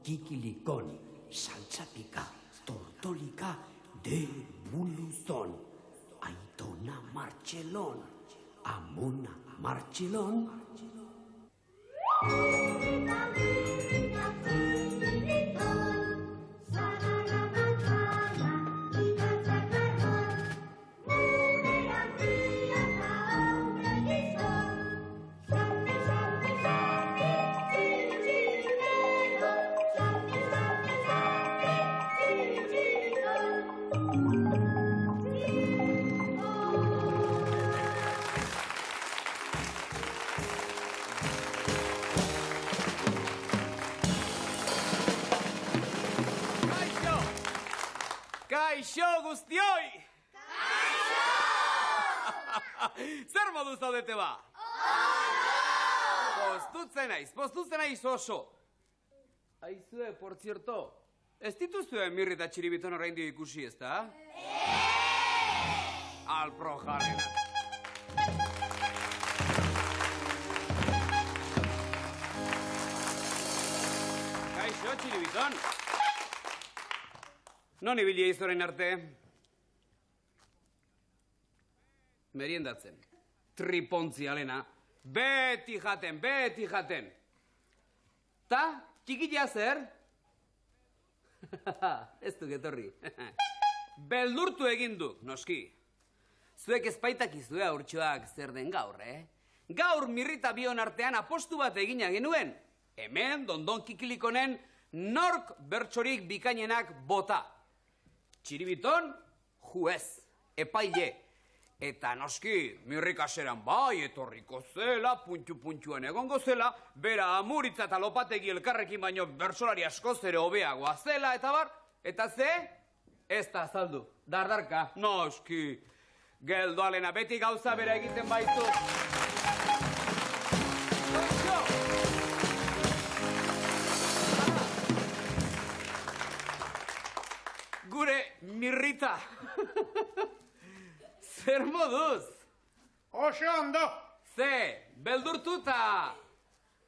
kikilikon, saltzatika, tortolika, de buluzon, Aitona Martxelon, Amona Martxelon. Kaixo guztioi! Kaixo! Zer modu zaudete ba? Postutzen naiz oso. Aizue, por cierto, ez dituzue Mirri eta Txiribiton oraindik ikusi, ezta? Alpro jarrena. Kaixo, Txiribiton! Non ibili eiz orain arte? Meriendatzen. Tripontzi alena. Beti jaten. Ta, txikila zer? Ez du getorri. Beldurtu egin du, noski. Zuek ezpaitakizue urtsuak zer den gaur, Gaur Mirrita bion artean apostu bat egina genuen. Hemen, Dondon Kikilikonen, nork bertsorik bikainenak bota. Txiribiton, juez, epaile. Eta noski, Mirri kaseran bai etorriko zela, puntu-puntuan egongo zela, bera Amuritza eta Lopategi elkarrekin baino bertsolari askoz ere hobeagoa zela, eta bar, eta ze? Ez da azaldu, dardarka, noski. Geldo alena, beti gauza bera egiten baitu. Gure Mirrita. Zer moduz? Oso ondo. Ze, beldurtu eta...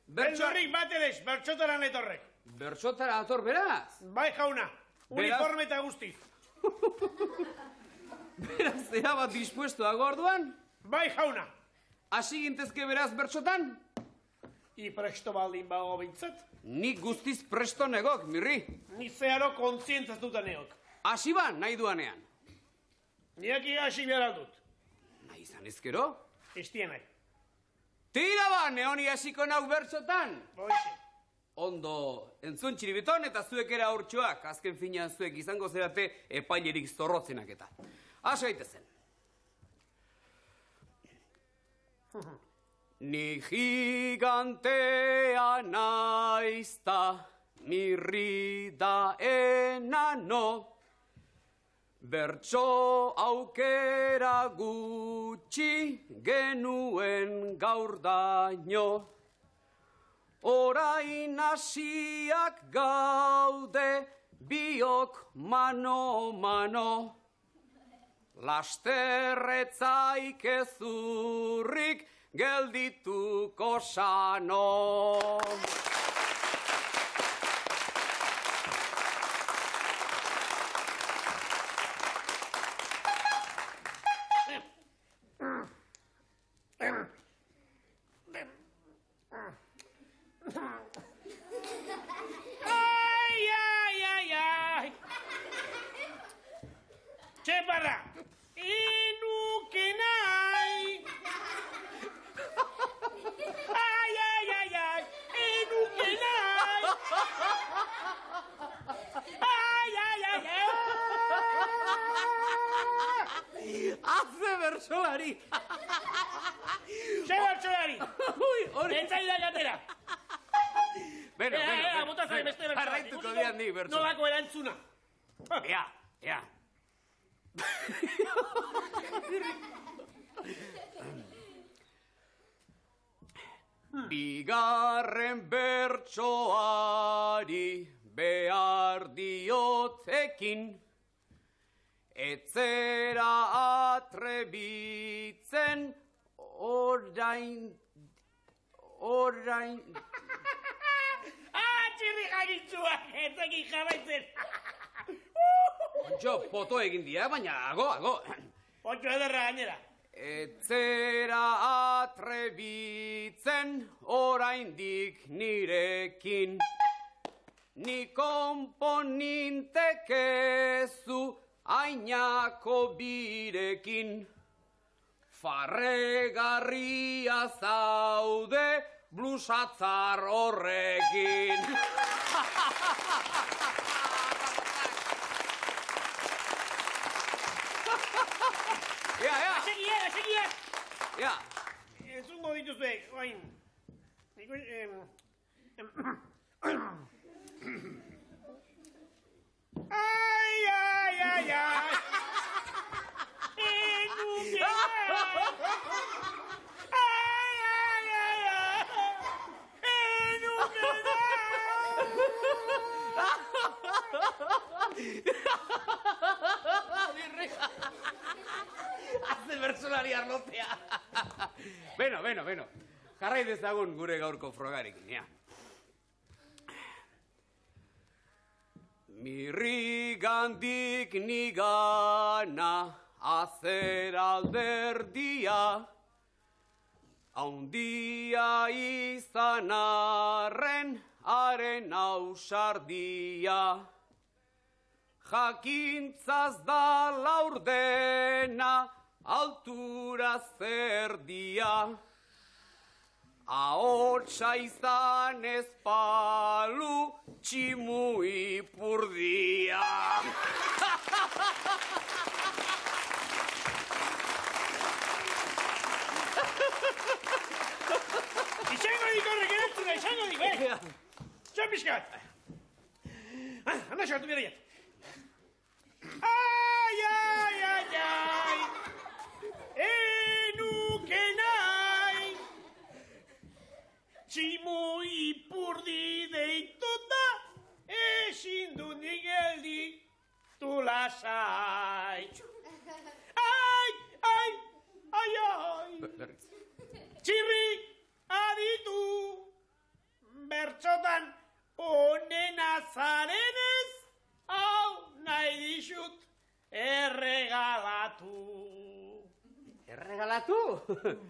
Beldurrik bat edez, bertxotaran etorrek. Bertxotara ator beraz? Bai jauna, uniforme eta guztiz. Beraz, zera bat dispuestoago orduan? Bai jauna. Hasi gintezke beraz bertxotan? I presto baldin bago bintzat? Nik guztiz presto negok, Mirri. Ni zeharo kontzientzaz dutan neok. Hasi ban, nahi duanean. Niak hasi behar dut. Nahi izan ezkero? Estien nahi. Tira ba, neoni hasiko nauk bertxotan. Boixe. Ondo, entzun Txiribiton eta zuek era urtsuak. Azken finean zuek izango zerate epailerik zorrotzenak eta. Has gaitezen. Ni gigantea naizta, Mirri da enano, bertso aukera gutxi genuen gaur daño. Orain hasiak gaude biok mano. Lasterretzaik ezurrik geldituko sano. Ai. Txeparra, enuke nahi. Ai, enuke nahi. Haze bertsolari! Ze bertsolari! Hori! Entzaida gatera! Beno, bota zaren beste bertsolari. Jarraituko dian di bertsolari. Nolako erantzuna. Ea. Bigarren bertsoari behar diotekin, etzera atrebitzen orain... Mirri jakintzua, etzekin jarraitzen. Kontxo, poto egin dia, baina ago. Otxo ederra gainera. Etzera atrebitzen oraindik nirekin. Ni konponintekezu ainako birekin. Farregarria zaude blusatzar horrekin. Asegia! Ja. Entzungo dituzue, oain. Ai! Haze bertsolari arlotea. Beno. Jarrai dezagun gure gaurko frogarekin, ja. Mirri gandik nigana azer alderdia, haundia izan arren haren ausardia. Jakintzaz da laurdena altura zerdia, ahotsa izan ezpalu tximu ipurdia. Izango dik horrek erantzuna, izango dik, Txon pixkat. Handa sartu bidaiat. Ai! Enuke nahi tximu ipurdi deituta ezin du nik geldi tu lasai. Ai! Txirri aditu bertxotan onena zarenez hau nahi dixut erregalatu. Erregalatu?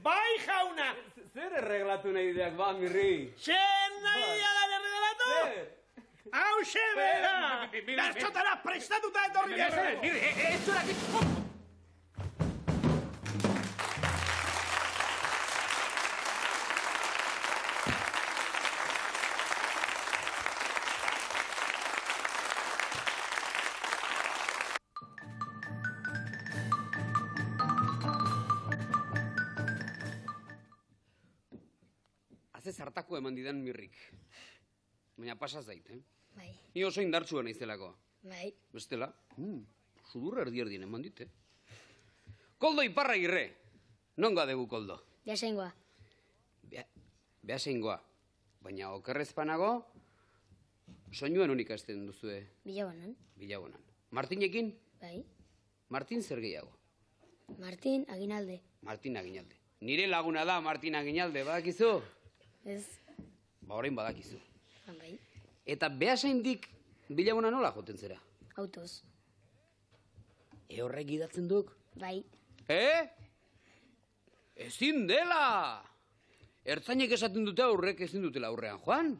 Bai, jauna! Zer erregalatu nahi deak, ba, Mirri? Zer nahi diadan erregalatu? Hau bera! Bertxotara prestatuta etorri behar. Mirri, ez zurak ez... Zartako eman didan Mirrik. Baina pasa zait, Bai. Ni oso indartsua naizelako. Bai. Bestela, sudur erdien eman dit, Koldo Iparragirre. Nonga dugu, Koldo? Beasaingoa. Beasaingoa. Baina okerrezpanago, soinua non ikasten duzue? Bilabonan. Martinekin? Bai. Martin zer gehiago? Martin Aginalde. Nire laguna da Martin Aginalde, badakizu? Ez. Ba, orain badakizu. Bai. Eta Beasaindik Bilabona nola joten zera? Autoz. Horrek gidatzen duk? Bai. Ezin dela! Ertzainek esaten dute aurrek ezin dutela aurrean, joan?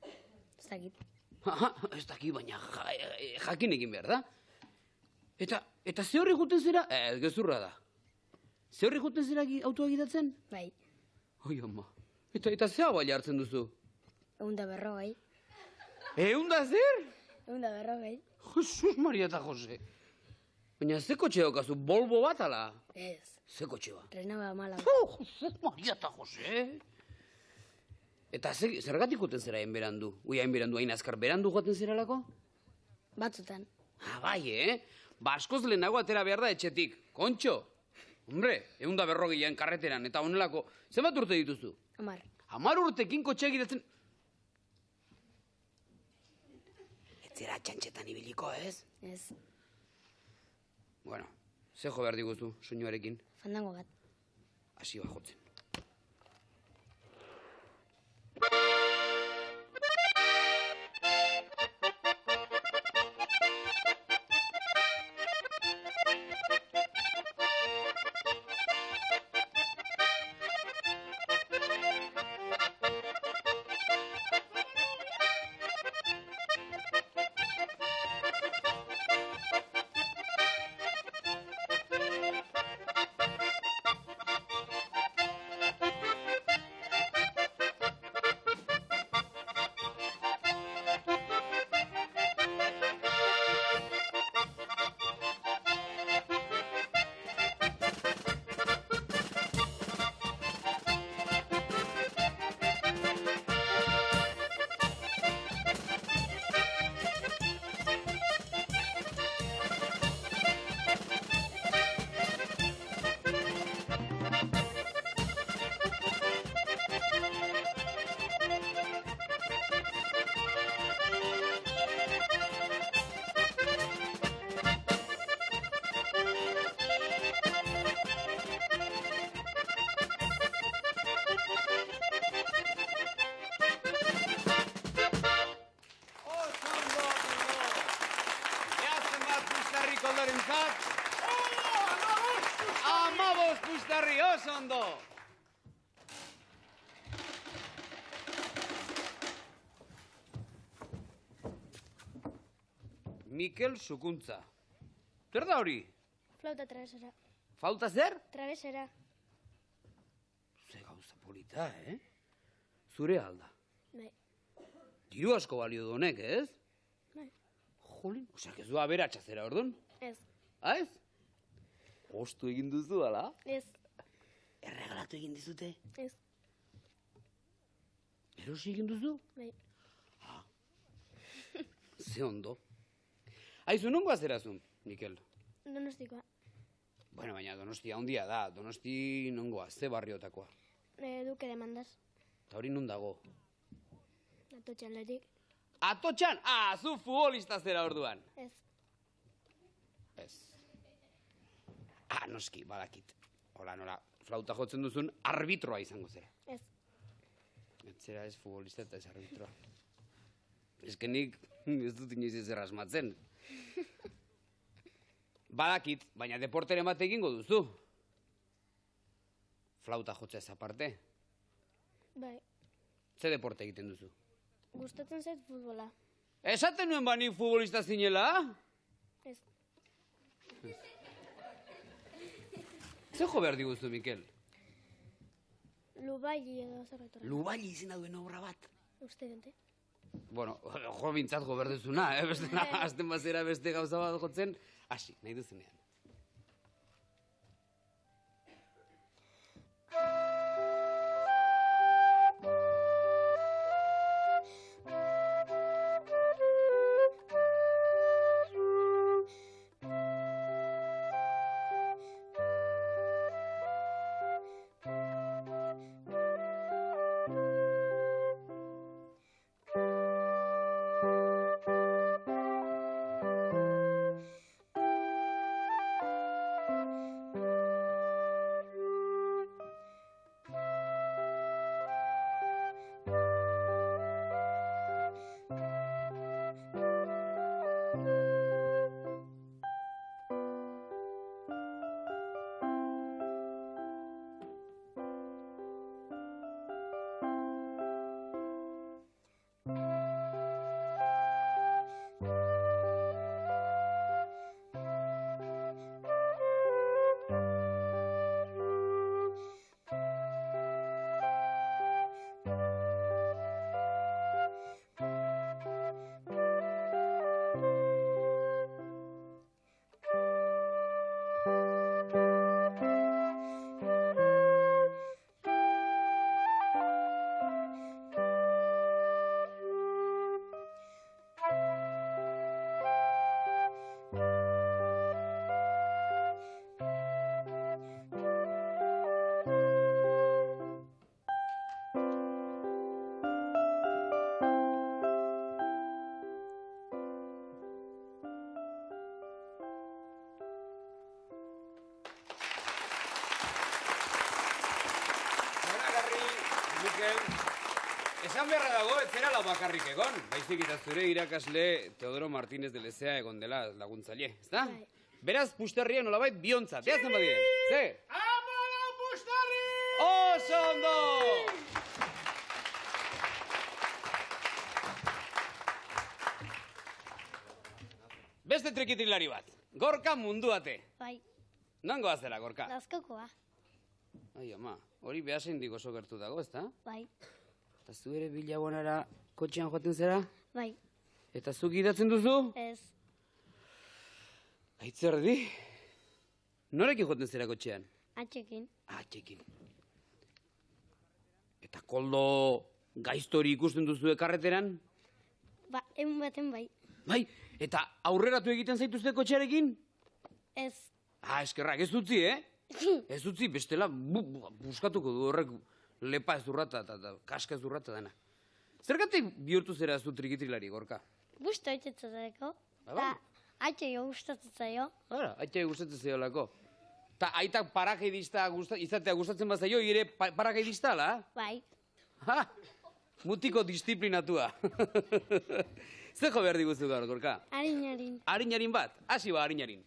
Ez dakit. Ez dakit, baina jakin egin behar da. Eta ze horri juten zera? Ez gezurra da. Ze horri juten zera autoa gidatzen? Bai. Oi, ama. Eta zea baila hartzen duzu? 140. 100 zer? 140. Jesus Maria eta Jose. Baina ze kotxe daukazu, Volvo bat ala? Ez. Ze kotxe ba? Renault 14. Jesus Maria eta Jose. Eta zergatik joten zera hain berandu? Hain berandu, hain azkar berandu joten zeralako? Batzutan. Bai, Ba, askoz lehenago atera behar da etxetik. Kontxo. Hombre, 140 karreteran, eta honelako, zenbat urte dituzu? 10. 10 urtekin kotxea gidatzen... Ez zera txantxetan ibiliko, ez? Ez. Bueno, ze jo behar diguzu, soinuarekin. Fandango bat. Hasi ba jotzen. zat. Amabost pustarri, oso ondo. Mikel Sukuntza. Zer da hori? Flauta travesera. Falta zer? Travesera. Ze gauza polita, Zure alda. Bai. Diru asko balio du honek, ez? Bai. Jolin, osak ez du aberatsa zera, orduan? Ez. Ha, ez? Ostu egin duzu, ala? Ez. Erregalatu egin dizute? Ez. Erosi egin duzu? Bai. Ze ondo. Aizu, nongo azerazun, Mikel? Donostikoa. Bueno, baina Donosti handia da. Donosti nongoa, ze barriotakoa. Duke demandaz. Eta hori non dago? Atotxan lerik. Atotxan! Ah, zu futbolista zera orduan. Ez. Ez. Ah, noski, badakit. Hola, nola, flauta jotzen duzun arbitroa izango zera. Ez. Etzera ez futbolista eta ez arbitroa. Ezken nik ez dut inoiz ezer asmatzen. Badakit, baina deportere bat egingo duzu. Flauta jotzea ez aparte. Bai. Ze deporte egiten duzu? Gustatzen zait futbola. Esaten nuen bani futbolista zinela? Ez. Ze jo behar diguzu, Mikel? Lubaili edo zerretora. Lubaili izena duen obra bat. Uste dute. Bueno, jo bintzat jo behar duzuna, Bestela, azten bazera beste gauza bat jotzen, hasi, nahi duzunean. Esan beharra dago, ez zera lau bakarrik egon. Baizik eta zure irakasle Teodoro Martínez de Lezea egon dela laguntzaile, ezta? Bai. Beraz, Pusterria nolabait biontzat, ea zen badiren. Ze? Amalau Pustarri! Oso ondo! Beste trikitilari bat. Gorka munduate. Bai. Nongo azera, Gorka? Lazkokoa. Ai, ama, hori behasendik oso gertu dago, ezta? Bai. Eta zu ere bilagonara kotxean joaten zera? Bai. Eta zuk idatzen duzu? Ez. Aitzerdi? Norekin joaten zera kotxean? Atxekin. Atxekin. Eta koldo gaiztori ikusten duzu karreteran? Ba, egun baten bai. Bai, eta aurreratu egiten zaituzte kotxearekin? Ez. Eskerrak, ez utzi, Ez utzi, bestela buskatuko du horrek lepa ez durrata eta kaska ez durrata dena. Zergatik bihurtu zera zu trikitrilari, Gorka? Gusto egitzatzeko. Ba, Atxe jo gustatzen zaio. Hala, aitai gustatzen zaiolako. Ta aitak parakeidista izatea gustatzen bazaio, ire parakeidista, ala? Bai. Ha! Mutiko disiplinatua. Zer jo behar diguzu gaur, Gorka? Harin. Harinarin bat, hasi ba harinarin.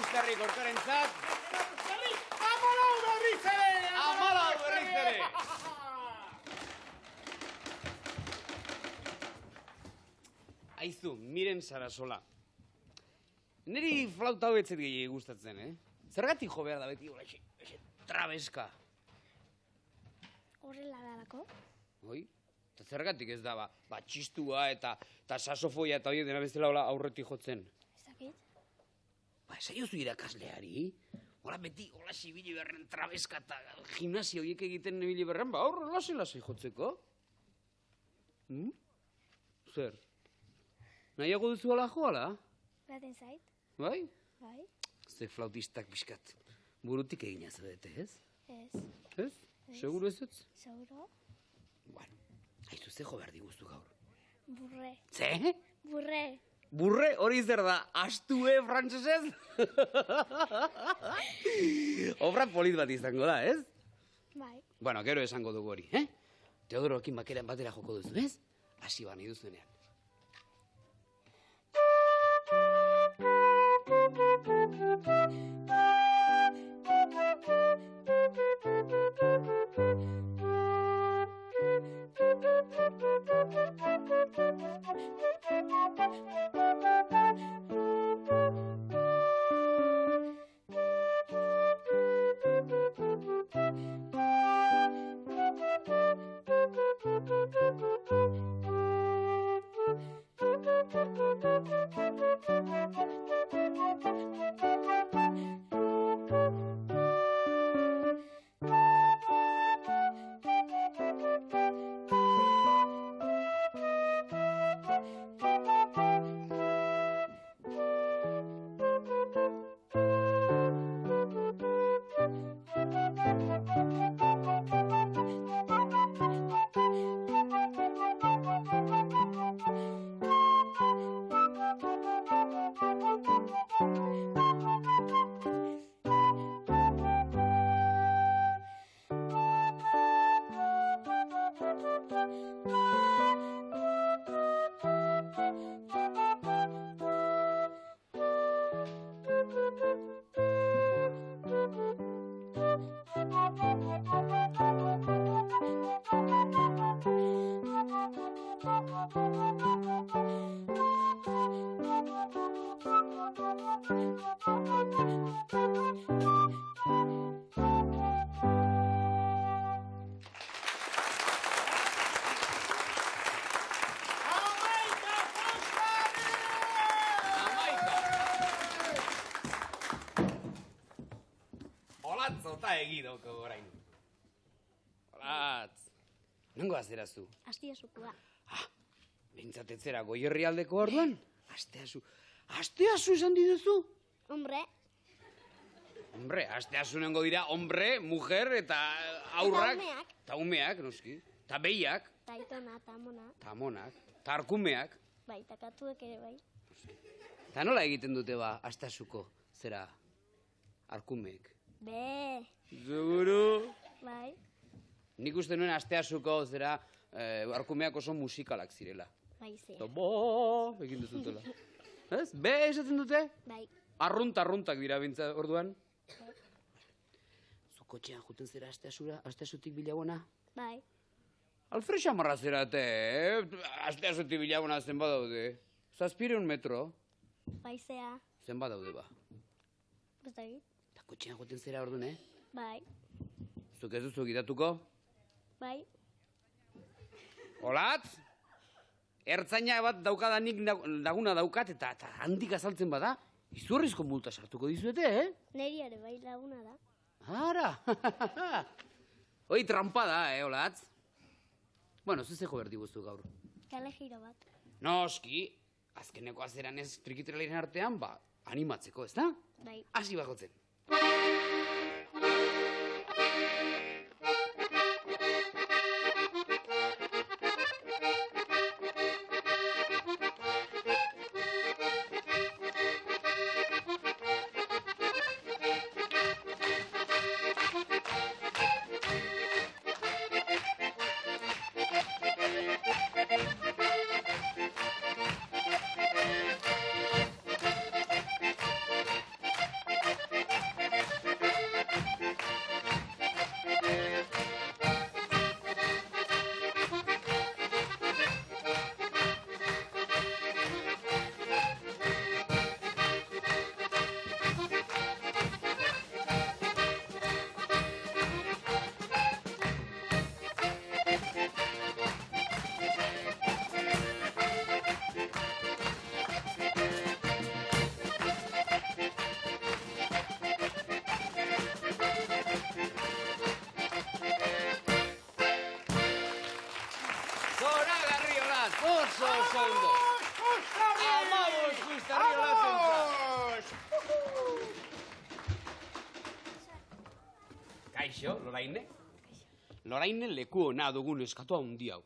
Uztarri kortorentzat. Amalau berriz ere! Amalau berriz ere! Aizu, miren Sarasola. Neri flauta hau etzet gehiagi gustatzen, Zergatik jo behar da beti hola, trabeska. Horrela dalako. Oi? Eta zergatik ez da, txistua eta sasofoia eta hori dena bezala hola aurretik jotzen. Ez dakit. Esaiozu irakasleari, hola beti hola ibili berren trabeska eta gimnasia horiek egiten ibili berren, aurre lasai jotzeko. Zer? Nahiago duzu hola joala? Baten zait. Bai? Bai. Ze flautistak pixkat burutik egina zedete, ez? Ez. Ez? Seguro ez ez? Seguro? Bueno, haizu ze jo behar diguztu gaur. Burre. Ze? Burre. Burre hori zer da, astue frantzesez? Obra polit bat izango da, ez? Bai. Bueno, gero esango dugu hori, Teodorokin bakeran batera joko duzu, ez? Hasi bani duzunean. Olatz egidoko gorain. Olatz. Nengo azerazu? Astiasuko da. Bintzatetzera Goierri aldeko orduan? Asteazu. Asteazu esan diduzu? Hombre. Hombre, asteazu nengo dira hombre, mujer eta aurrak. Eta umeak. Eta umeak, noski. Eta behiak. Ta aitona, ta amona. Eta amonak. Eta arkumeak. Bai, ta katuek ere bai. Eta nola egiten dute asteazuko? Zera, arkumeek. Be. Seguro? Bai. Nik uste nuen asteazuko zera arkumeak oso musikalak zirela. Bai, ze. Eta bo, egin duzutela. Ez? Be esaten dute? Bai. Arruntak dira bintza orduan. Zu kotxean juten zera asteazutik bilagona? Bai. Alfrexa marra zerate, asteazutik bilagona zen badaude. 700 metro. Bai, zea. Zen badaude ba. Ez dakit. Eta kotxean juten zera orduan, Bai. Zuk ez duzu gidatuko? Bai. Olatz? Ertzaina bat daukadanik laguna daukat eta handik azaltzen bada, izurrizko multa sartuko dizuete, Neri ere bai laguna da. Ara! Hoi trampa da, Olatz? Bueno, zuzeko berdi guztu gaur. Kale giro bat. Noski, azkeneko azeran ez trikitrelaren artean, animatzeko, ez da? Bai. Hasi bagotzen. oso ondo. Amabos pustarri olatzen. Kaixo, Loraine? Loraine leku ona dugun eskatu handi hau.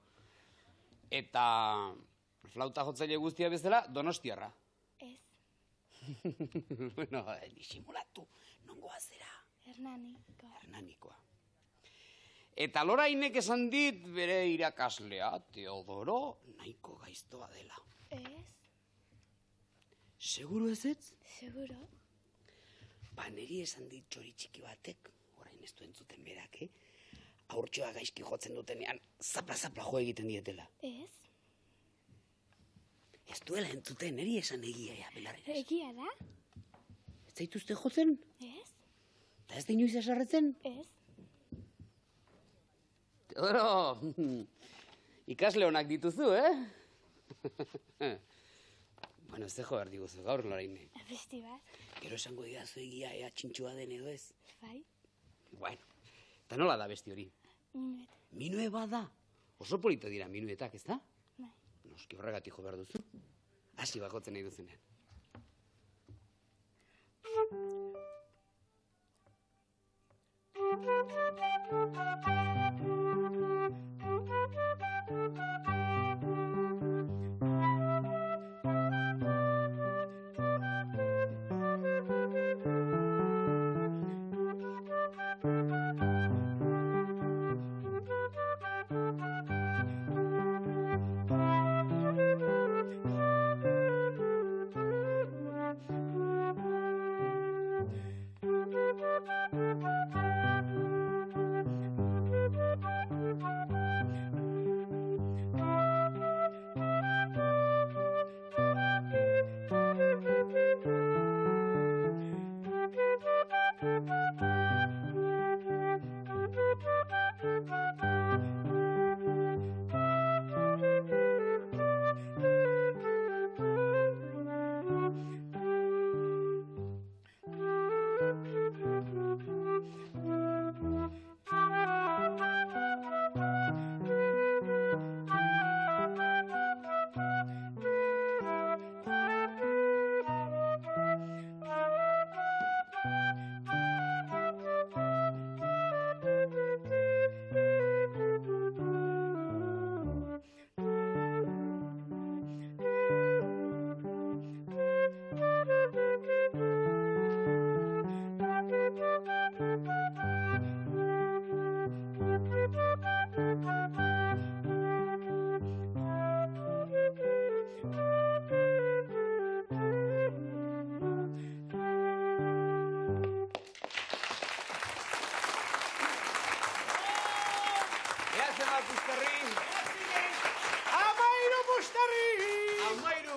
Eta flauta jotzaile guztia bezala Donostiarra. Ez, Bueno, disimulatu, nongoa zera? Hernanikoa. Eta Lorainek esan dit bere irakaslea, Teodoro, nahiko gaiztoa dela. ez, Seguro ezetz? seguro. Ba, niri esan dit txori txiki batek, orain ez du entzuten berak, aurtxoa gaizki jotzen dutenean, zapla-zapla jo egiten dietela. Ez, Ez duela entzuten, niri esan egia, belarrinez. egia da? Ez zaituzte jotzen? Ez, Eta ez da inoiz esarretzen? ez, Teodoro, ikasle honak dituzu, Bueno, ez jo behar diguzu gaur, Loraine. abesti bat, Gero esango didazu egia ea txintxua den edo ez. bai, Bueno, eta nola da besti hori? minuet, Minue bada. Oso polito dira minuetak, ez da? bai. Noski horregatik jo behar duzu. Hasi bakotzen nahi duzenean.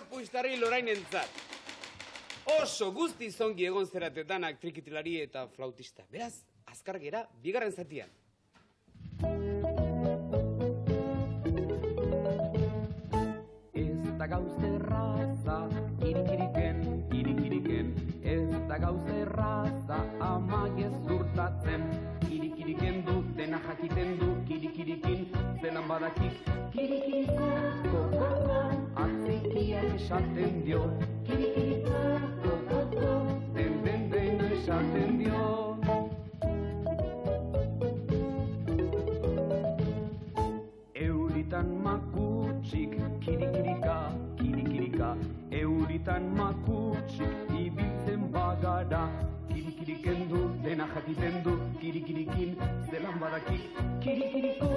Puistarri Lorainentzat. Oso guzti zongi egon zeratetan trikitilari eta flautista. Beraz, azkar gera, bigarren zatian. Ez da gauze erraza, kirikiriken, ez da gauze erraza, ama gezurtatzen. Kirikiriken du, dena jakiten du, kirikirikin, zelan badakik. Kirikiriko, koko, atzikiak esaten dio. Kirikiriko, koko, den esaten dio. Euritan makutsik, kirikirika, euritan makutsik, ibiltzen bagara. Kirikiriken du, dena jakiten du, kirikirikin, zelan badakik. Kirikiriko,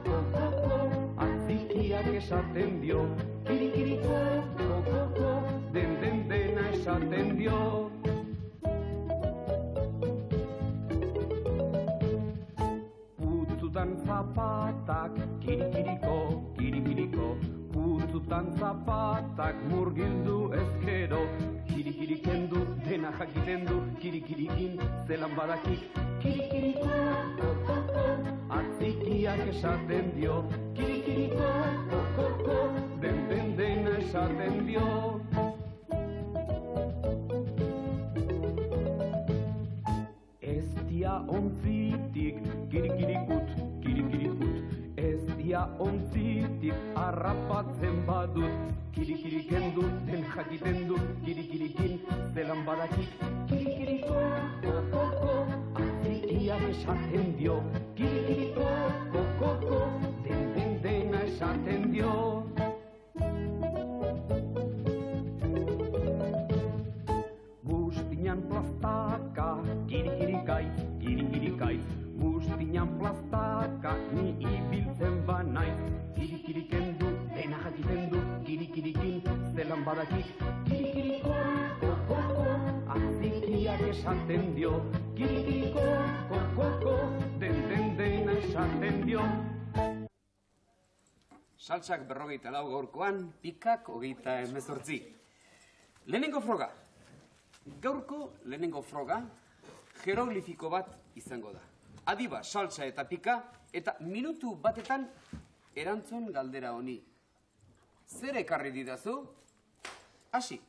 koko, atzikiak esaten dio. Kirikiriko, koko, dena esaten dio. Putzutan zapatak, kirikiriko, putzutan zapatak murgildu ezkero. Kirikiriken du, dena jakiten du, kirikirikin, zelan badakik. Kirikiriko, koko, atzikiak esaten dio. Kirikiriko, koko, dena esaten dio. Ez dia ontzitik, kirikirikut, ez dia ontzitik, harrapatzen badut. Kirikiriken duten jakiten du, kirikirikin zelan badakik. Kirikiriko, kokoko, atzikiak esaten dio. Kirikiriko, kokoko, dena esaten dio. Bustinan plastaka, kirikirikaitz, bustinan plastaka, ni ibiltzen banaiz. Kirikiriken du, dena jakiten du, kirikirikin zelan badakik. Kirikiriko, kokoko, atzikiak esaten dio. Kirikiriko, kokoko, dena esaten dio. Saltsak 44 gaurkoan, pikak 38. Lehenengo froga. Gaurko lehenengo froga, jeroglifiko bat izango da. Adiba, saltsa eta pika, eta minutu batetan erantzun galdera honi. Zer ekarri didazu? Hasi.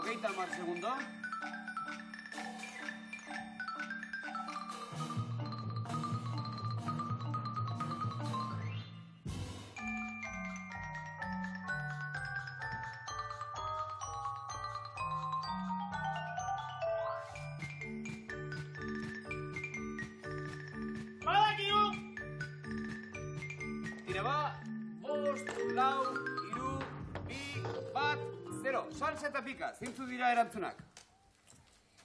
Hogeita hamar segundo. Badakigu! Tira ba, 5, 4, 3, 2, 1, 0. Salsa eta pika, zeintzu dira erantzunak?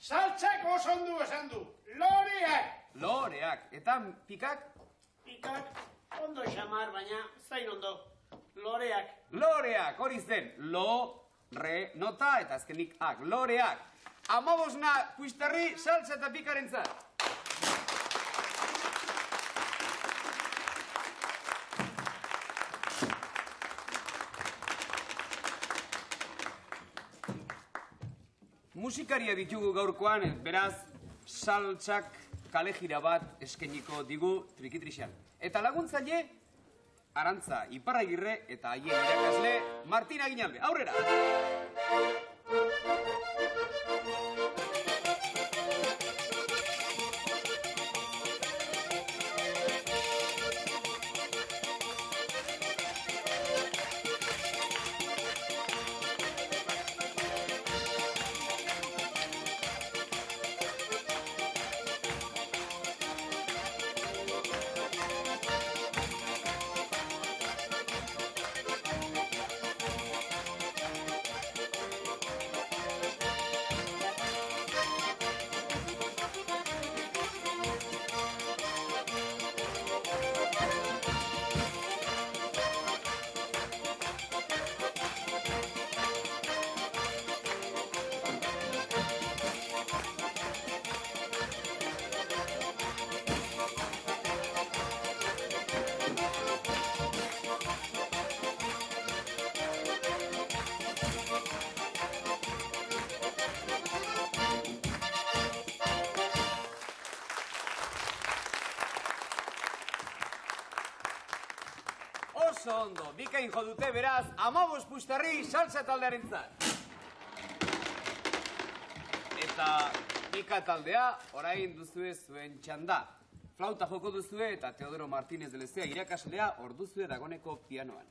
Saltsak oso ondo esan du. Loreak! Loreak, eta pikak? Pikak ondo xamar, baina zain ondo. Loreak. Loreak, hori zen. Lo, re, nota, eta azkenik ak. Loreak. 15 puistarri salsa eta pikarentzat. Musikaria ditugu gaurkoan, beraz, saltsak kalejira bat eskainiko digu Trikitrixan. Eta laguntzaile, Arantza Iparragirre eta haien irakasle Martin Aguinalde. Aurrera! Oso ondo, bikain jo dute beraz, 15 puistarri salsa taldearentzat. Eta pika taldea, orain duzue zuen txanda. Flauta joko duzue eta Teodoro Martínez de Lezea irakaslea orduzue dagoneko pianoan.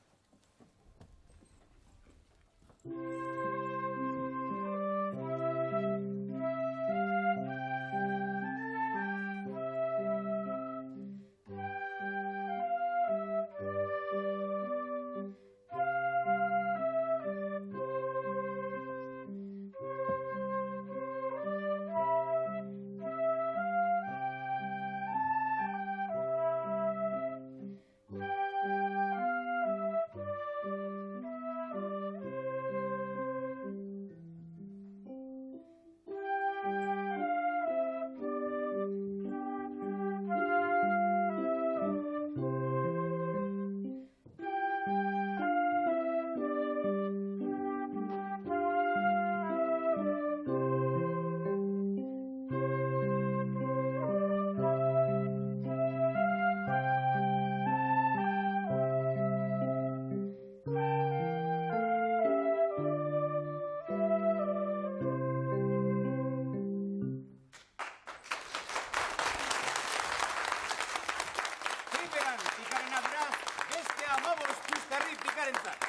puxtarri pikarentzat.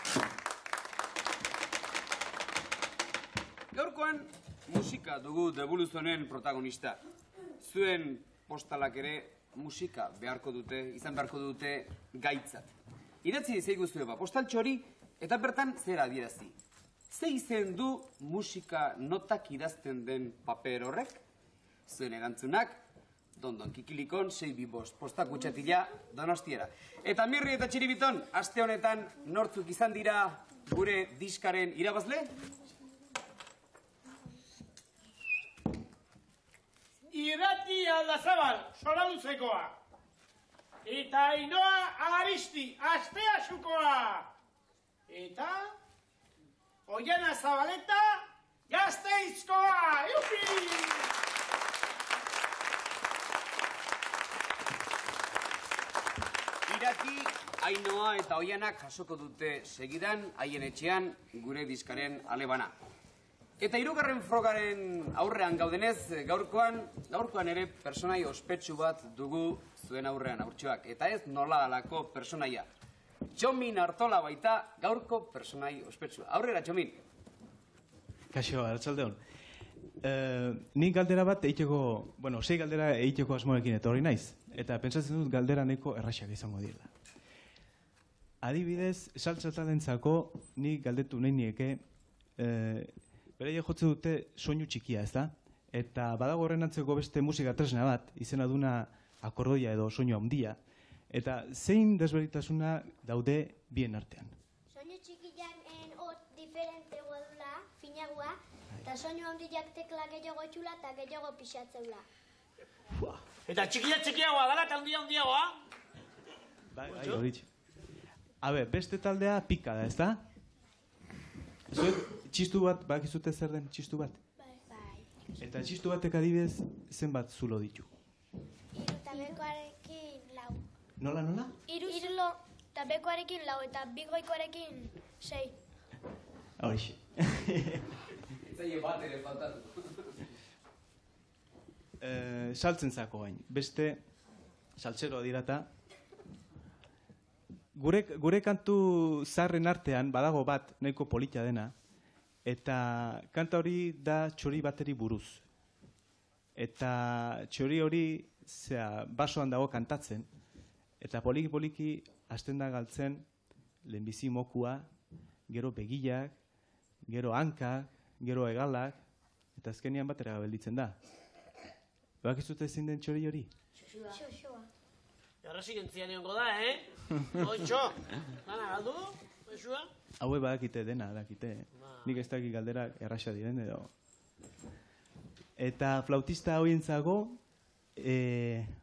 Gaurkoan, musika dugu Debuluzonen protagonista. Zuen postalak ere musika izan beharko dute gaitzat. Idatzi zaiguzue postaltxo hori eta bertan zer adierazi. Ze izen du musika notak idazten den paper horrek? Zuen erantzunak, Dondon Kikilikon 625 postak utxatila Donostiara. Eta Mirri eta Txiribiton, aste honetan nortzuk izan dira gure diskaren irabazle? Irrati Aldazabal, Soraluzekoa. Eta Ainoa Agaristi, Asteasukoa. Eta Oiana Zabaleta, Gasteizkoa. Jupi! Irati, Ainoa eta Oianak jasoko dute segidan, haien etxean gure diskaren alebana. Eta hirugarren frogaren aurrean gaudenez, gaurkoan ere personai ospetsu bat dugu zuen aurrean aurtsuak. Eta ez nola alako personaia. Txomin Artola baita gaurko personai ospetsua. Aurrera, Txomin. Kaixo, arratsalde on. Nik galdera bat egiteko, sei galdera egiteko asmoekin etorri naiz. Eta pentsatzen dut galdera nahiko erraxak izango direla. Adibidez, saltsa talentzako nik galdetu nahi nieke, bereia jotze dute soinu txikia, ez da? Eta badago horren antzeko beste musika tresna bat, izena duna akordoia edo soinu handia, eta zein desberitasuna daude bien artean? Soinu txikian hot diferente dula, finagoa, eta soinu handiak tekla gehiago txula eta gehiago pixatzeula. Eta txikiagoa dala eta handiagoa? Bai, horitxe. Beste taldea pika da, ez da? Zuek txistu bat, bakizute zer den txistu bat? Bai. Eta txistu batek adibidez zenbat zulo ditu? 3 tabekoarekin 4. Nola? 3 tabekoarekin 4 eta 2 goikoarekin 6. Horixe. Zaila bat ere faltatu. Saltzen zako gain. Beste saltzeroa dirata. Gure kantu zarren artean badago bat nahiko polita dena, eta kanta hori da txori bateri buruz. Eta txori hori basoan dago kantatzen, eta poliki hasten da galtzen lehenbizi mokua, gero begilak, gero hankak, gero hegalak, eta azkenean batera gabelditzen da. Bakizute ezin den txori hori? Xoxoa. Erresidentzia neongo da, Oitxo, dana galdu, esua? Haue badakite dena, dakite. Nik ez dakit galderak erraxa diren edo. Eta flautista horientzago,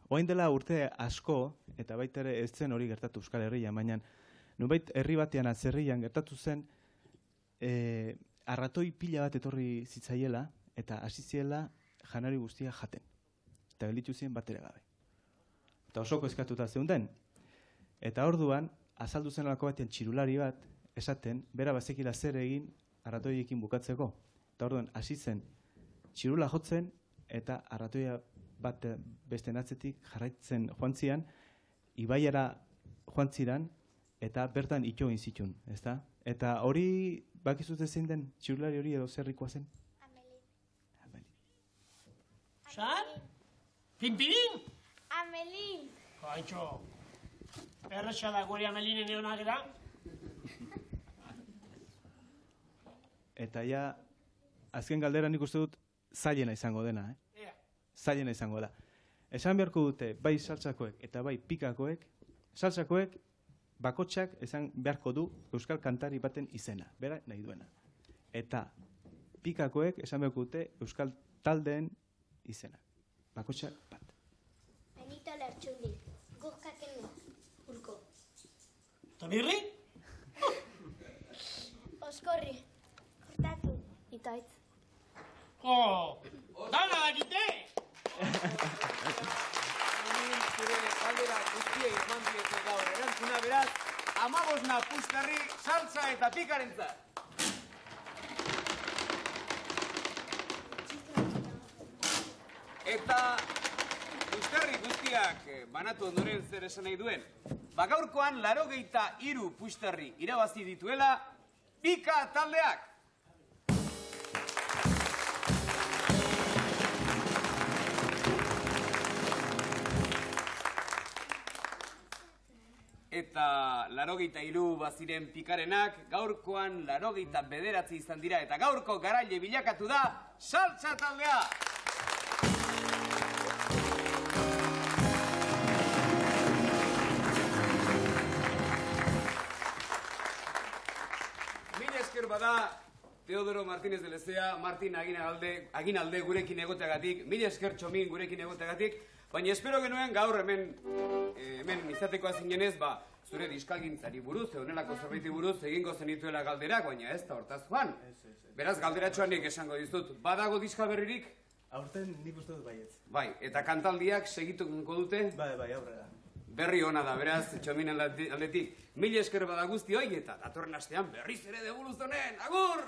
orain dela urte asko, eta baita ere ez zen hori gertatu Euskal Herrian, baina nubait herri batean atzerrian gertatu zen, arratoi pila bat etorri zitzaiela, eta hasi ziela janari guztia jaten. Eta gelditu ziren batera gabe. Eta osoko eskatuta zeunden. Eta orduan, azaldu zen alako batean txirulari bat, esaten, bera bazekila zer egin arratoiekin bukatzeko. Eta orduan, hasi zen txirula jotzen, eta arratoia bat beste atzetik jarraitzen joan zian, ibaiara joan ziran, eta bertan ito egin zitun, ezta? Eta hori, bakizute zein den txirulari hori edo zerrikoa zen? Amelin. Zan? Pinpirin? Amelin. Kaitxo, erretxa da gure Amelinen egonak era? Eta ja, azken galdera nik uste dut zailena izango dena, Zailena izango da. Esan beharko dute, bai saltsakoek eta bai pikakoek, saltsakoek bakotxak esan beharko du euskal kantari baten izena, bera nahi duena. Eta pikakoek esan beharko dute euskal taldeen izena. Bakotxak bat. Benito Lertxundi. Gurkaken urko. Eta Mirri? Oskorri. Kortatu. Itoitz. Dana dakite! Zure galdera guztiei eman diete gaur erantzuna beraz, 15 puxtarri, saltza eta pikarentzat. Eta pusterri guztiak banatu ondoren zer esan nahi duen. Gaurkoan 83 pusterri irabazi dituela Pika taldeak. Eta 83 baziren Pikarenak gaurkoan 89 izan dira eta gaurko garaile bilakatu da Saltsa taldea. Mila esker bada Teodoro Martínez de Lezea, Martin Aginalde gurekin egoteagatik, mila esker Txomin gurekin egoteagatik, baina espero genuen gaur hemen izatekoa zinenez, zure diskalgintzari buruz, honelako zerbaiti buruz, egingo zenituela galderak, baina ez da hortaz joan. Beraz, galderatxoan nik esango dizut, badago diska berririk? Aurten nik uste dut baietz. Bai, eta kantaldiak segituko dute? Bai, aurrera. Berri ona da, beraz, Txominen aldetik. Mila esker bada guztioi eta datorren astean berriz ere Debuluzonen. Agur!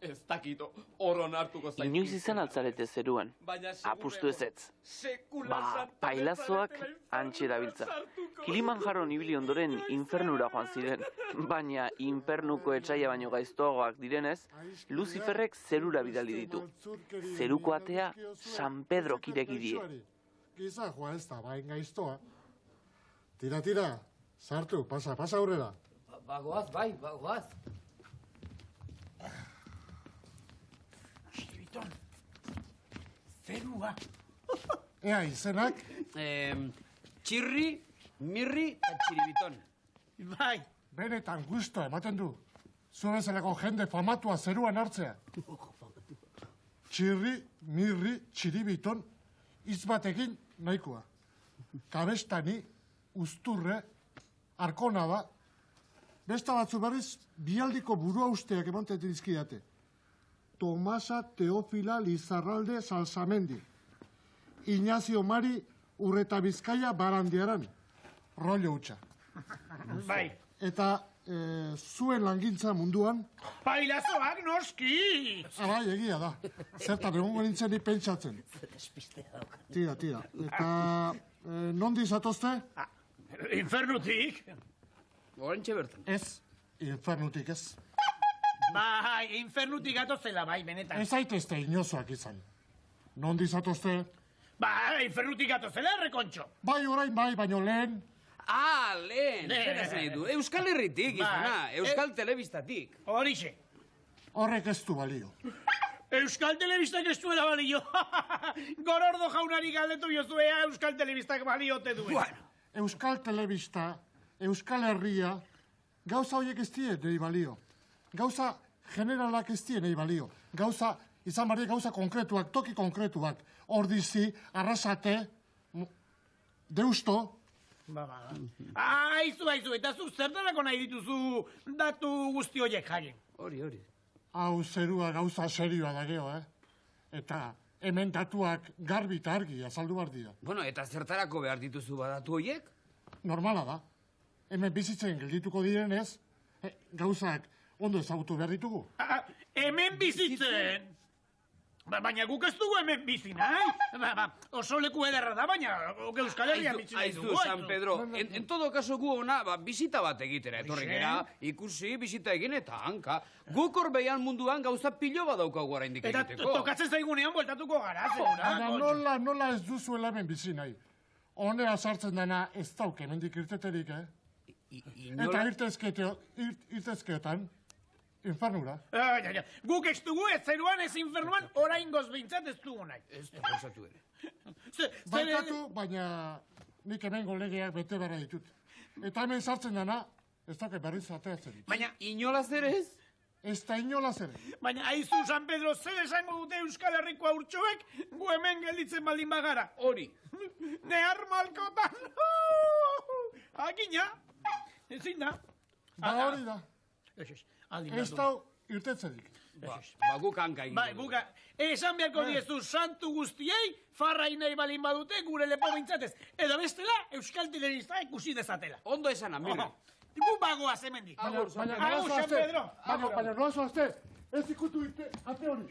Ez dakito, horon hartuko zaitu. Inoiz izan altzarete zeruan, apustu ezetz. Pailazoak antxe dabiltza. Kilimanjaron ibili ondoren infernura joan ziren, baina infernuko etsaia baino gaiztoagoak direnez, Luciferrek zerura bidali ditu. Zeruko atea San Pedro kireki die. Giza joa ez da, bain gaiztoa. Tira, sartu, pasa aurrera. Bagoaz, bagoaz. Zerua. Ea, izenak? Txirri, mirri eta txiribiton. Bai. Benetan gustoa ematen du. Zu bezalako jende famatua zeruan hartzea. Txirri, mirri, txiribiton, hitz batekin nahikoa. Kabestani, usturre, arkona da. Besta batzu berriz, bialdiko burua usteak emanten dizkidate. Tomasa Teofila Lizarralde Salsamendi. Ignacio Mari Urreta Bizkaia Barandiaran. Rollo hutsa. Bai. Eta zuen langintza munduan... Pailazoak noski! Bai, egia da. Zertan egongo nintzen ni pentsatzen. Tira. Eta nondi zatozte? Infernutik. Orantxe bertan. Ez, infernutik ez. Bai, infernutik gatozela, bai, benetan. Ez aitezte inozoak izan. Nondi zatozte? Bai, infernutik gatozela, errekontxo. Bai, orain bai, baino lehen. Lehen, zer esan nahi du. Euskal Herritik, izana, Euskal Telebistatik. Horixe. Horrek ez du balio. Euskal Telebistak ez duela balio. Gorordo jaunari galdetu jozuea Euskal Telebistak baliote duen. Bueno. Euskal Telebista, Euskal Herria, gauza horiek ez die nahi balio. Gauza generalak ez die nahi balio. Gauza, izan barri gauza konkretuak, toki konkretuak. Ordizi, Arrasate, Deusto. Aizu, eta zu zertarako nahi dituzu datu guzti horiek jakin. Hori. Hau zerua gauza serioa da geho, Eta hemen datuak garbi eta argi azaldu behar dira. Bueno, eta zertarako behar dituzu badatu horiek? Normala da. Hemen bizitzen geldituko direnez, gauzak ondo ezagutu behar ditugu. Hemen bizitzen! Baina guk ez dugu hemen bizi, nahi? Oso leku ederra da, baina Euskal Herrian bizi nahi dugu. Aizu, San Pedro, en todo caso gu ona bisita bat egitera etorri gera, ikusi, bisita egin eta hanka. Guk horbeian munduan gauza pilo bat daukagu oraindik egiteko. Eta tokatzen zaigunean bueltatuko gara, Baina nola ez duzuela hemen bizi nahi. Honea sartzen dena ez dauk hemendik irteterik, Eta irtezkeotan, infernura. Guk ez dugu ez zeruan ez infernuan orain gozbintzat ez dugu nahi. Ez da pensatu ere. Baitatu, baina nik hemen legeak bete behar ditut. Eta hemen sartzen dena, ez dake berriz ateatzen. Baina inolaz ere ez? Ez da inolaz ere. Baina aizu, San Pedro, zer esango dute Euskal Herriko haurtxoek, gu hemen gelditzen baldin bagara. Hori. Nehar malkotan. Agina. Ezin da. Ba hori da. Ez da irtetzerik. Ba, guk hanka egin. Bai, guka, esan beharko diezu santu guztiei, farrai nahi balin badute gure lepo bintzatez. Edo bestela, euskal telebista ikusi dezatela. Ondo esan, amire. Gu bagoaz hemendik. Baina Agur, San Pedro. Baina noa zoazte, ez ikutu irte ate hori.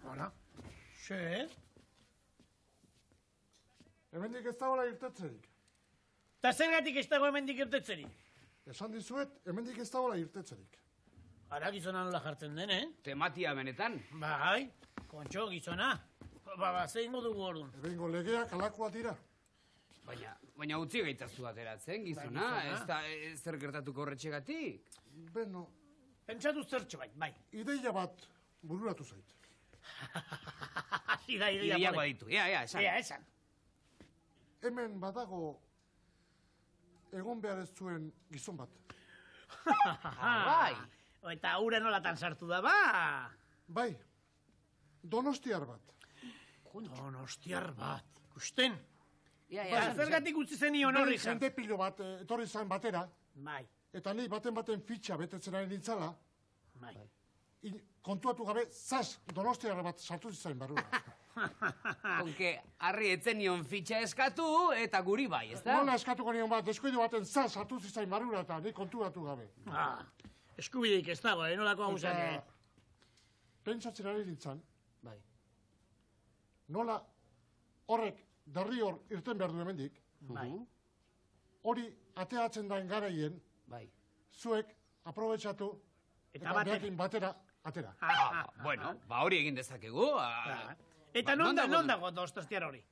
Hala? Ze? Hemendik ez dagoela irtetzerik. Ta zergatik ez dago hemendik irtetzerik? Esan dizuet, hemendik ez dagoela irtetzerik. Ara gizona nola jartzen den, Tematia benetan. Bai, kontxo gizona. Zein dugu orduan. Ebengo legeak alakoa dira. Baina utzi gaitazu ateratzen, gizona. Ez da zer gertatuko horretxegatik. Beno, Pentsatu zertxo bai. ideia bat bururatu zait. Hasi da ideia. Ideiak baditu, esan. Esan. Hemen badago egon behar ez zuen gizon bat. Bai. Eta hura nolatan sartu da, ba? Bai, donostiar bat. Donostiar bat. Ikusten? Esan. Zergatik utzi zenion horri zan. Jende pilo bat etorri zan batera, Bai, eta ni baten fitxa betetzen ari nintzala, bai. kontuatu gabe, zaz, donostiar bat sartu zizain barrura. Konke, harri etzen nion fitxa eskatu eta guri bai, ez da? Nola eskatuko nion bat, deskuidu baten zaz sartu zizain barrura eta ni kontuatu gabe. Eskubideik ez dago, nolako hau Eta zake. pentsatzen ari nintzen, Bai. nola horrek darri hor irten behar du hemendik, Bai. hori ateatzen daen garaien, Bai. zuek aprobetxatu Eta batera. behakin batera atera. Bueno, ba hori egin dezakegu. Eta non dago donostiar hori?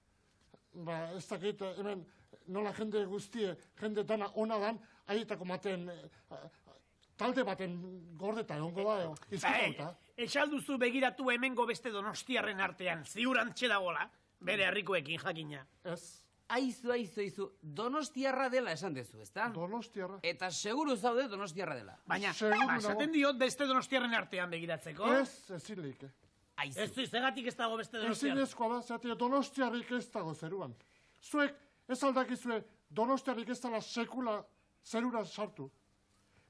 Ba, ez dakit, hemen nola jende guztie, jende dana ona dan, haietako maten, talde baten gordeta egongo da, izkutauta. Esalduzu begiratu hemengo beste donostiarren artean, ziurantxe dagoela, bere harrikoekin jakina. Ez, Aizu, donostiarra dela esan dezu, ezta? donostiarra. Eta seguru zaude donostiarra dela. Baina, Seguru nago. esaten diot beste donostiarren artean begiratzeko. Ezilik. Aizu. Ez zegatik ez dago beste donostiarren. Ezinezkoa da, zeratik donostiarrik ez dago zeruan. Zuek ez aldakizue donostiarrik ez dela sekula zerura sartu.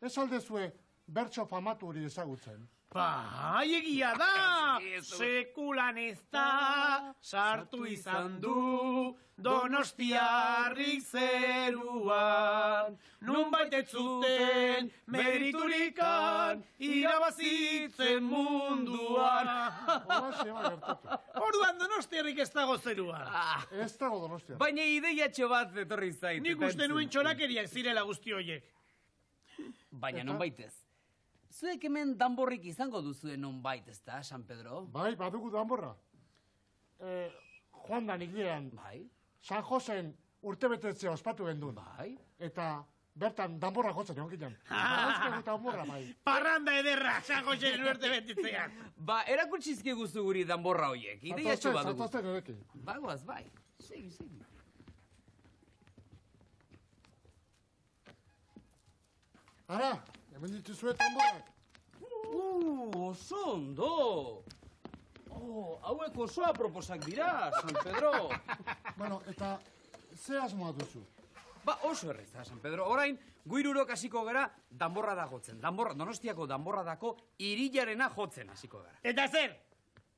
Ez aldezue bertso famatu hori ezagutzen. Bai, egia da! Ez, Sekulan ez da, sartu izan du, donostiarrik zeruan. Nunbait ez zuten, meriturikan, irabazitzen munduan. Hola, xeba gertatu. Orduan donostiarrik ez dago zeruan. Ez dago donostiarra. Baina ideiatxo bat etorri zait. Nik uste nuen txorakeriak zirela guzti horiek. Baina nonbait ez. Zuek hemen danborrik izango duzuen nonbait, ez da, San Pedro? Bai, badugu danborra. Joan da nigilean, Bai, San Josen urtebetetzea ospatu gendun. bai. Eta bertan danborra jotzen egon ginen. Bauzkegu danborra, bai. Parranda ederra, San Joseren urte betitzean. Ba, erakutxizki guztu guri danborra hoiek. Ideiatxo bat dugu. Zatozten erekin. Bagoaz, bai. Segi. Ara, hemen dituzue danborrak. Oso ondo! Hauek oso aproposak dira, San Pedro. Bueno, eta ze asmoa duzu? Ba, oso erreza, San Pedro. Orain, guirurok hasiko gara danborra da jotzen. Donostiako danborra dako irilarena jotzen hasiko gara. Eta zer?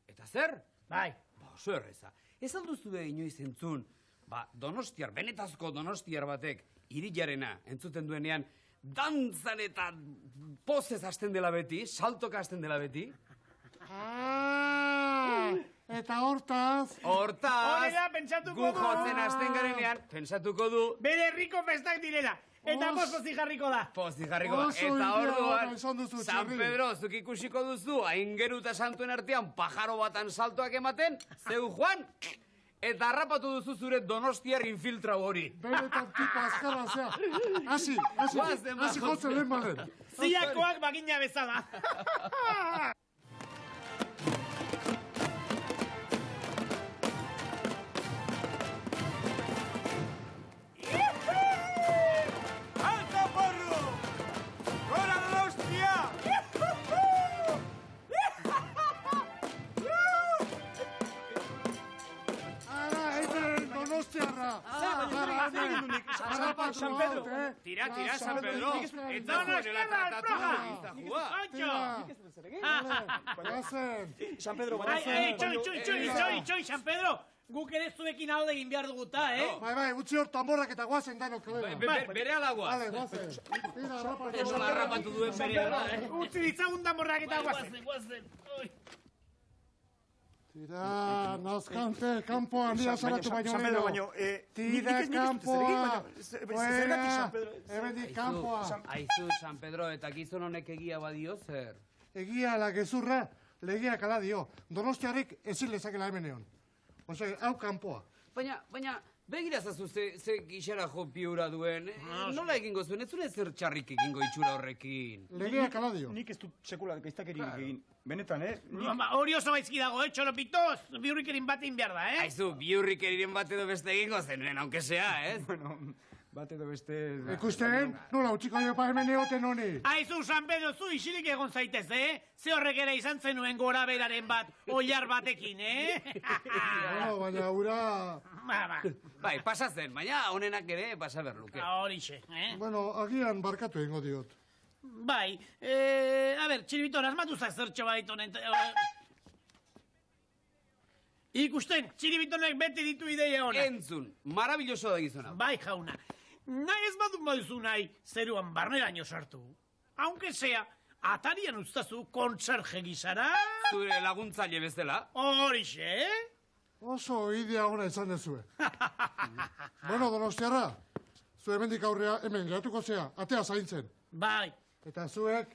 Eta zer? Bai. Ba, oso erreza. Ez alduzu inoiz entzun, ba, donostiar, benetazko donostiar batek irilarena entzuten duenean, dantzan eta pozez hasten dela beti, saltoka hasten dela beti. Eta hortaz... Honela, pentsatuko gu du. jotzen hasten garenean, pentsatuko du, Bere herriko festak direla. Eta pozi jarriko da. pozik jarriko da. Oso Eta ideia orduan, ona izan duzu, San Txarri. Pedro, zuk ikusiko duzu, aingeru eta santuen artean pajaro batan saltoak ematen, zeu joan, eta harrapatu duzu zure donostiar infiltrau hori. Benetan tipa azkara, zea. Hasi Guazen, jotzen lehen balen. Ziakoak bagina bezala. ¡Alta, porro! ¡Gora Donostia! Ara, hemen donostiarra. Ara, hemen. Harrapatu San Pedro. Tira, San Pedro. Eta zuenela tratatu. San Pedro, Itxoi, San Pedro. Guk ere zuekin alde egin behar duguta, Bai, utzi hor tamborrak eta guazen danok kalera. Bere alagoa. Bale, guazen. Tira, harrapatu. Nola harrapatu duen bere ala, Utzi ditzagun damorrak eta guazen. Tira, nazkante, kanpoan dia saratu baino San Pedro, baino, Tira, kanpoa. Hemendik kanpoa. Aizu, San Pedro, eta gizon honek egia badio zer. Egia ala gezurra, legeak ala dio. Donostiarrik ezin lezakela hemen egon. Ose, hau kanpoa. Baina, begira zazu ze gixara jo piura duen. Nola egingo zuen, ez zuen ezer txarrik egingo itxura horrekin. Legeak ala dio. Nik ez dut sekula gaiztakerik egin. Benetan, Hori oso baizki dago, txoropitoz. Biurrikerin bat egin behar da, Aizu, biurrikeriren bat edo beste egingo zenuen, aunque sea, ez? Bueno, bat edo beste... Ikusten, nola utziko jopa hemen egoten honi. Aizu, San Pedro, zu isilik egon zaitez, Ze horrek ere izan zenuen gora beraren bat, oilar batekin, Bueno, baina ura... Bai, pasa zen, baina honenak ere pasa berluke. Horixe, Bueno, agian barkatu egingo diot. Bai, a ber, Txiribiton, asmatu zertxo baditu honen... Ikusten, Txiribitonek beti ditu ideia hona. Entzun, marabilloso da gizona. Bai, jauna. Nahi ez badun baduzu nahi, zeruan barneraino sartu. Aunque sea, atarian ustazu kontserje gizara. Zure laguntzaile bezala. Horixe, Oso idea ona izan dezue. Bueno, Donostiarra, zu hemendik aurrea hemen geratuko zea, atea zaintzen. Bai. Eta zuek,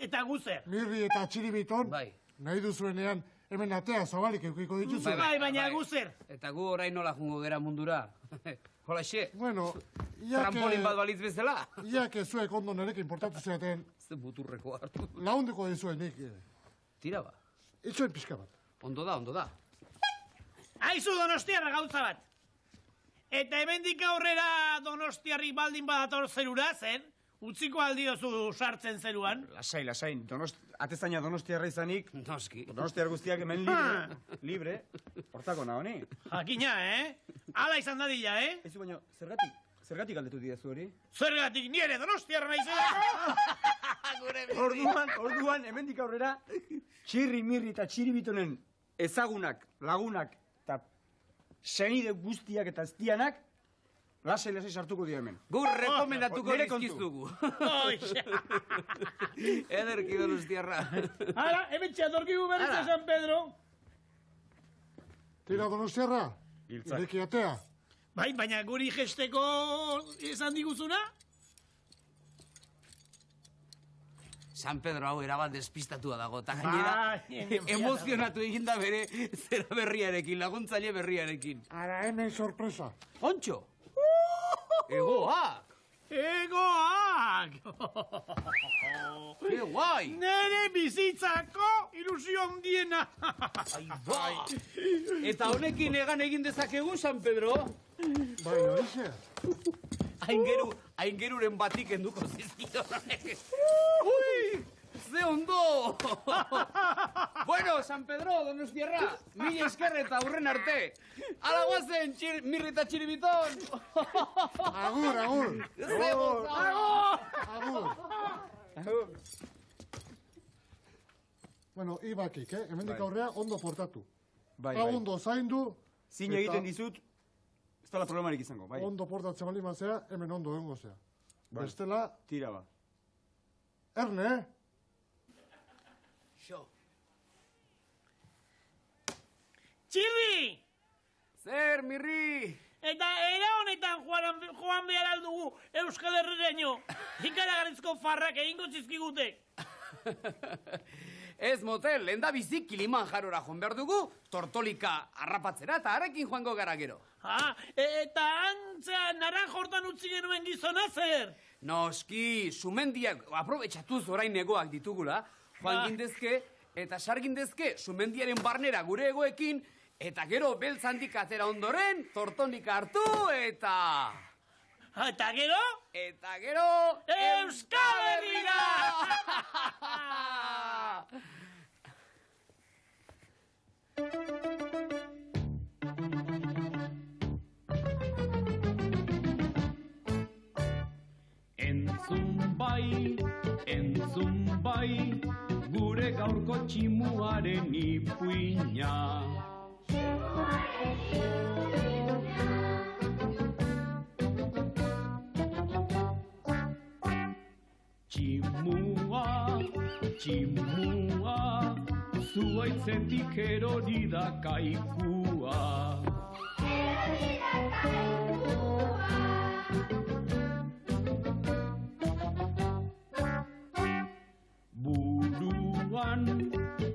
Eta guzer. Mirri eta Txiribiton, Bai. nahi duzuenean hemen atea zabalik eukiko dituzu. Bai, baina guzer. Eta gu orain nola jungo gera mundura. Hola, xe. Bueno, Trampolin bat balitz bezala. iake zuek ondo nerekin portatu zeaten, Ze muturreko hartu. launduko dizuen nik. Tira ba. Itxoen pixka bat. Ondo da. Aizu Donostiarra gauza bat. Eta hemendik aurrera Donostiarri baldin badator zerura, zen? Utziko aldiozu sartzen zeruan. Lasai, atezaina Donostiarra izanik, Noski. Donostiar guztiak hemen libre, hortako nahoni. Jakina, Hala izan dadila, Ez baina, zergatik galdetu diazu hori? Zergatik nire Donostiarra naizela. Orduan, hemendik aurrera, Txirri, Mirri eta Txiribitonen ezagunak, lagunak, eta senide guztiak eta eztianak, lasai sartuko dira hemen. Gu rekomendatuko nire kontu. dizkizugu. Ederki Donostiarra. Hala, hemen txatorkigu berriz San Pedro. Tira, Donostiarra, Hiltzak. ireki atea. Bai, baina guri gesteko esan diguzuna? San Pedro hau erabat despistatua dago, eta gainera emozionatu eginda bere zera berriarekin, laguntzaile berriarekin. Ara hemen sorpresa. Ontxo! Egoak! Egoak! Ke guai! Nere bizitzako ilusio handiena. Bai! Eta honekin egan egin dezakegu, San Pedro? Bai, horixe. Aingeruren batik enduko zizkito honek. Ui! Ze ondo! Bueno, San Pedro, Donostiarra, mila esker eta hurren arte. Ala guazen, Mirri eta Txiribiton! Agur. Ze gozo! Agur. Bueno, ibakik, hemendik aurrea ondo portatu. Bai, Hau ondo zaindu, Zin egiten dizut, ez dala problemarik izango, bai. ondo portatzen bali mazea, hemen ondo egongo zea. Bai. Bestela, Tira ba. erne, Xo! Txirri! Zer, Mirri! Eta era honetan joan behar aldugu Euskal Herriraino. Ikaragarrizko farrak egingo zizkigute. Ez motel, lehen da bizik Kilimanjarora joan behar dugu, tortolika harrapatzera eta harekin joango gara gero. Eta antzea naranjo hortan utzi genuen gizona zer? Noski, sumendiak aprobetxatuz orain egoak ditugula, joan gindezke eta sargindezke sumendiaren barnera gure egoekin, eta gero beltz handik atera ondoren, tortonika hartu eta... Eta gero? Eta gero... Euskal Herrira! bai, entzun bai, gure gaurko tximuaren ipuina. Tximua, tximua, zuaitzetik erori da kaikua.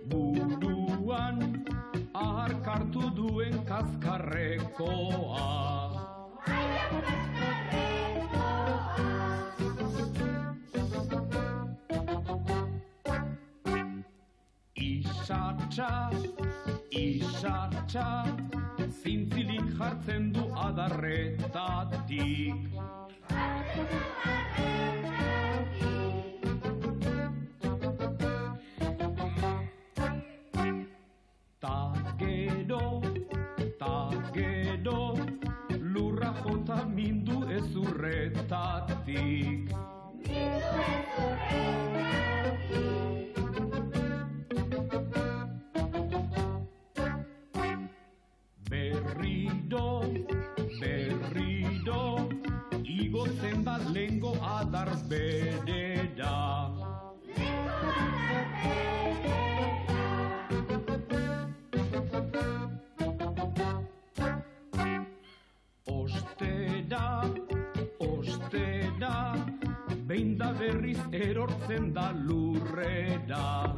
Buruan, aharkartu duen kaskarrekoa. Isatxa, zintzilik jartzen du adarretatik. Ta gero, lurra jota mindu ezurretatik. Berriro, igotzen da lengo adar berera. Ostera, behin da berriz erortzen da lurrera.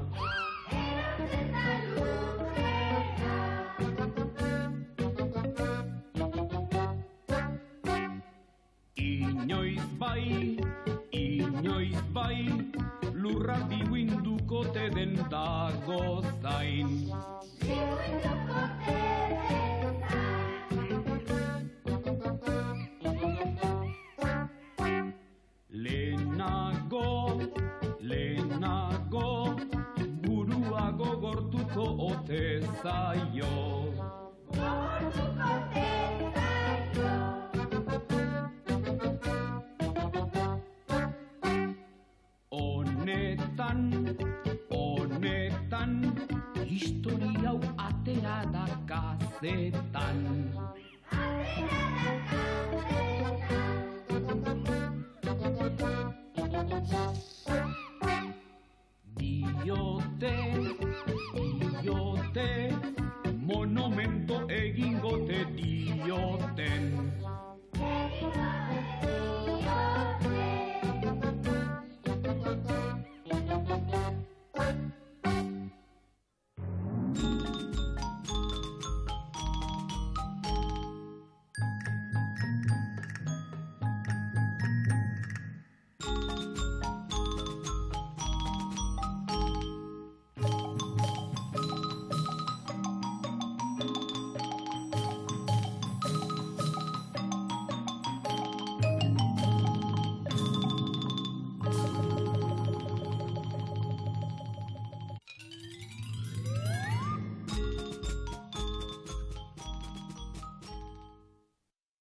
Inoiz bai, lurra biuinduko te den dago zain. Lehenago, burua gogortuko ote zaio. Honetan, historia hau atera da kazetan. Diote, monumento egingote dioten.